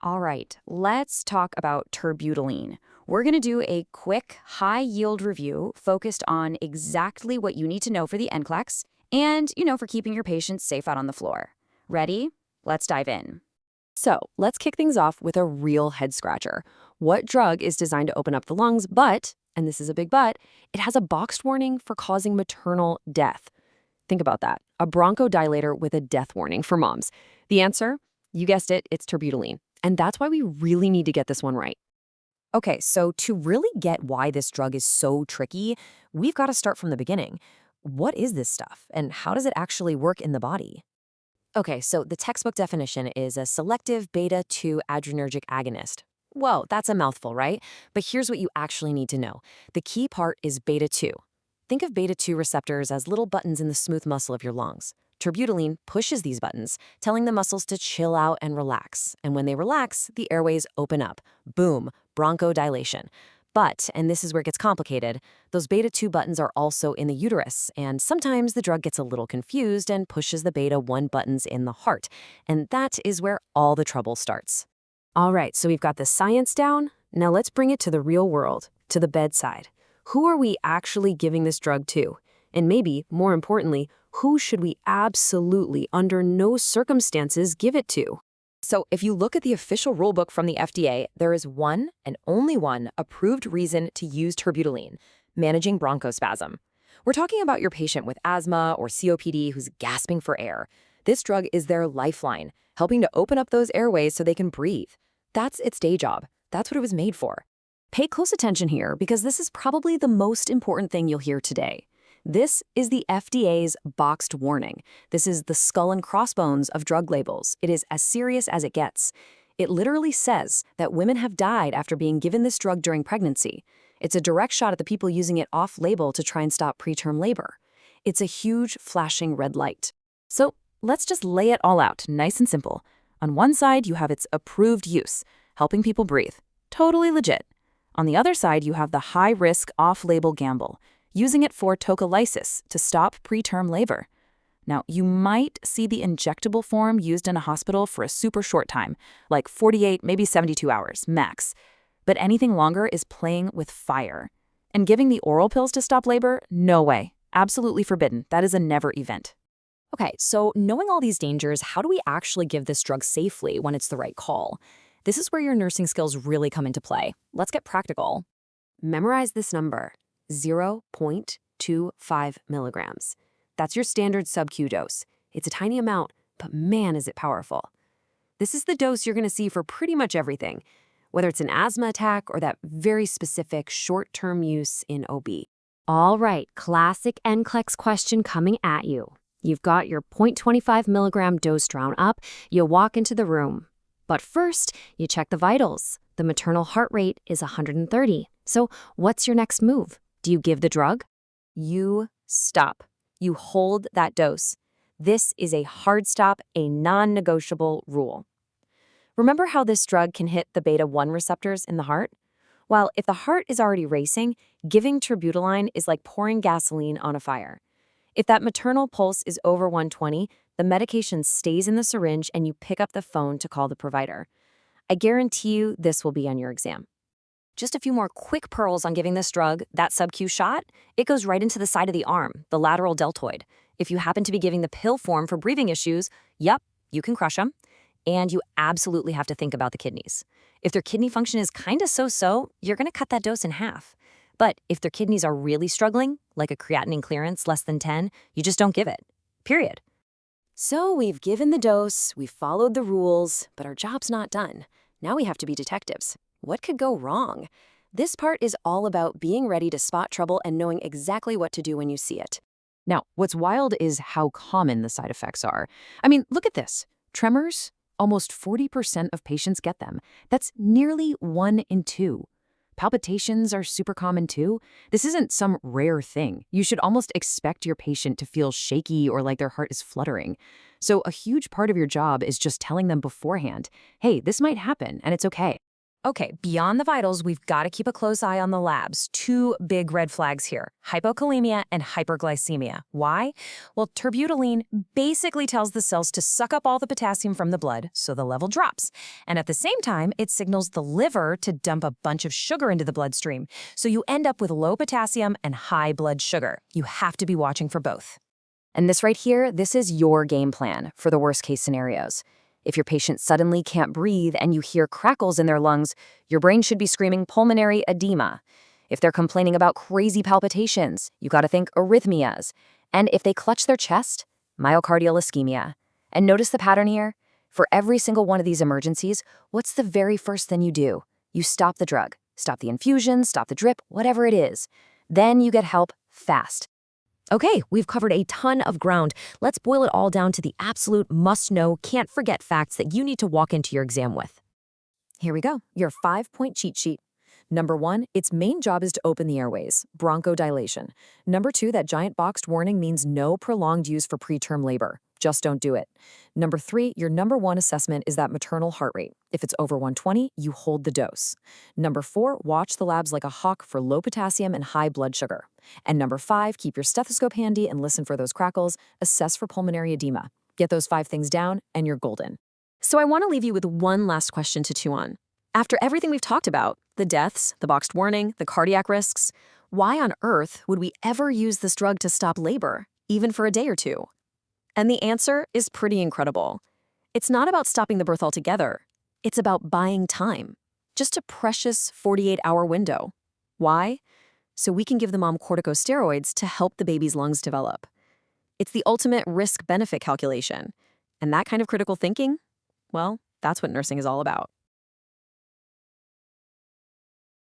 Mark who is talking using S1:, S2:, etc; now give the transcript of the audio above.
S1: All right, let's talk about terbutaline. We're going to do a quick, high-yield review focused on exactly what you need to know for the NCLEX and, for keeping your patients safe out on the floor. Ready? Let's dive in.
S2: So let's kick things off with a real head scratcher. What drug is designed to open up the lungs, but, and this is a big but, it has a boxed warning for causing maternal death? Think about that. A bronchodilator with a death warning for moms. The answer? You guessed it, it's terbutaline. And that's why we really need to get this one right.
S3: Okay, so to really get why this drug is so tricky, we've got to start from the beginning. What is this stuff, and how does it actually work in the body? Okay, so the textbook definition is a selective beta-2 adrenergic agonist. Whoa, that's a mouthful, right? But here's what you actually need to know. The key part is beta-2. Think of beta-2 receptors as little buttons in the smooth muscle of your lungs. Terbutaline pushes these buttons, telling the muscles to chill out and relax. And when they relax, the airways open up. Boom, bronchodilation. But, and this is where it gets complicated, those beta-2 buttons are also in the uterus, and sometimes the drug gets a little confused and pushes the beta-1 buttons in the heart. And that is where all the trouble starts.
S2: All right, so we've got the science down. Now let's bring it to the real world, to the bedside. Who are we actually giving this drug to? And maybe, more importantly, who should we absolutely, under no circumstances, give it to?
S3: So if you look at the official rulebook from the FDA, there is one and only one approved reason to use terbutaline: managing bronchospasm. We're talking about your patient with asthma or COPD who's gasping for air. This drug is their lifeline, helping to open up those airways so they can breathe. That's its day job. That's what it was made for.
S1: Pay close attention here because this is probably the most important thing you'll hear today. This is the FDA's boxed warning. This is the skull and crossbones of drug labels. It is as serious as it gets. It literally says that women have died after being given this drug during pregnancy. It's a direct shot at the people using it off-label to try and stop preterm labor. It's a huge flashing red light.
S3: So let's just lay it all out, nice and simple. On one side, you have its approved use, helping people breathe. Totally legit. On the other side, you have the high-risk off-label gamble, using it for Tocolysis to stop preterm labor. Now, you might see the injectable form used in a hospital for a super short time, like 48, maybe 72 hours, max. But anything longer is playing with fire. And giving the oral pills to stop labor? No way. Absolutely forbidden. That is a never event.
S1: Okay, so knowing all these dangers, how do we actually give this drug safely when it's the right call? This is where your nursing skills really come into play. Let's get practical.
S2: Memorize this number: 0.25 milligrams. That's your standard sub-Q dose. It's a tiny amount, but man, is it powerful. This is the dose you're going to see for pretty much everything, whether it's an asthma attack or that very specific short-term use in OB.
S4: All right, classic NCLEX question coming at you. You've got your 0.25 milligram dose drawn up. You walk into the room. But first, you check the vitals. The maternal heart rate is 130. So what's your next move? Do you give the drug?
S3: You stop. You hold that dose. This is a hard stop, a non-negotiable rule. Remember how this drug can hit the beta-1 receptors in the heart? Well, if the heart is already racing, giving terbutaline is like pouring gasoline on a fire. If that maternal pulse is over 120, the medication stays in the syringe and you pick up the phone to call the provider. I guarantee you this will be on your exam. Just a few more quick pearls on giving this drug, that sub-Q shot, it goes right into the side of the arm, the lateral deltoid. If you happen to be giving the pill form for breathing issues, yep, you can crush them. And you absolutely have to think about the kidneys. If their kidney function is kind of so-so, you're going to cut that dose in half. But if their kidneys are really struggling, like a creatinine clearance less than 10, you just don't give it. Period.
S2: So we've given the dose, we've followed the rules, but our job's not done. Now we have to be detectives. What could go wrong? This part is all about being ready to spot trouble and knowing exactly what to do when you see it.
S5: Now, what's wild is how common the side effects are. I mean, look at this. Tremors, almost 40% of patients get them. That's nearly 1 in 2. Palpitations are super common too. This isn't some rare thing. You should almost expect your patient to feel shaky or like their heart is fluttering. So a huge part of your job is just telling them beforehand, hey, this might happen and it's okay.
S3: Okay, beyond the vitals, we've got to keep a close eye on the labs. Two big red flags here, hypokalemia and hyperglycemia. Why? Well, terbutaline basically tells the cells to suck up all the potassium from the blood, so the level drops. And at the same time, it signals the liver to dump a bunch of sugar into the bloodstream. So you end up with low potassium and high blood sugar. You have to be watching for both.
S1: And this right here, this is your game plan for the worst case scenarios. If your patient suddenly can't breathe and you hear crackles in their lungs, your brain should be screaming pulmonary edema. If they're complaining about crazy palpitations, you gotta think arrhythmias. And if they clutch their chest, myocardial ischemia. And notice the pattern here? For every single one of these emergencies, what's the very first thing you do? You stop the drug, stop the infusion, stop the drip, whatever it is. Then you get help fast.
S3: Okay, we've covered a ton of ground. Let's boil it all down to the absolute must-know, can't-forget facts that you need to walk into your exam with.
S2: Here we go, your 5-point cheat sheet. Number 1, its main job is to open the airways, bronchodilation. Number 2, that giant boxed warning means no prolonged use for preterm labor. Just don't do it. Number 3, your number 1 assessment is that maternal heart rate. If it's over 120, you hold the dose. Number 4, watch the labs like a hawk for low potassium and high blood sugar. And number 5, keep your stethoscope handy and listen for those crackles. Assess for pulmonary edema. Get those 5 things down, and you're golden.
S3: So I want to leave you with one last question to chew on. After everything we've talked about, the deaths, the boxed warning, the cardiac risks, why on earth would we ever use this drug to stop labor, even for a day or two? And the answer is pretty incredible. It's not about stopping the birth altogether. It's about buying time. Just a precious 48-hour window. Why? So we can give the mom corticosteroids to help the baby's lungs develop. It's the ultimate risk-benefit calculation. And that kind of critical thinking, well, that's what nursing is all about.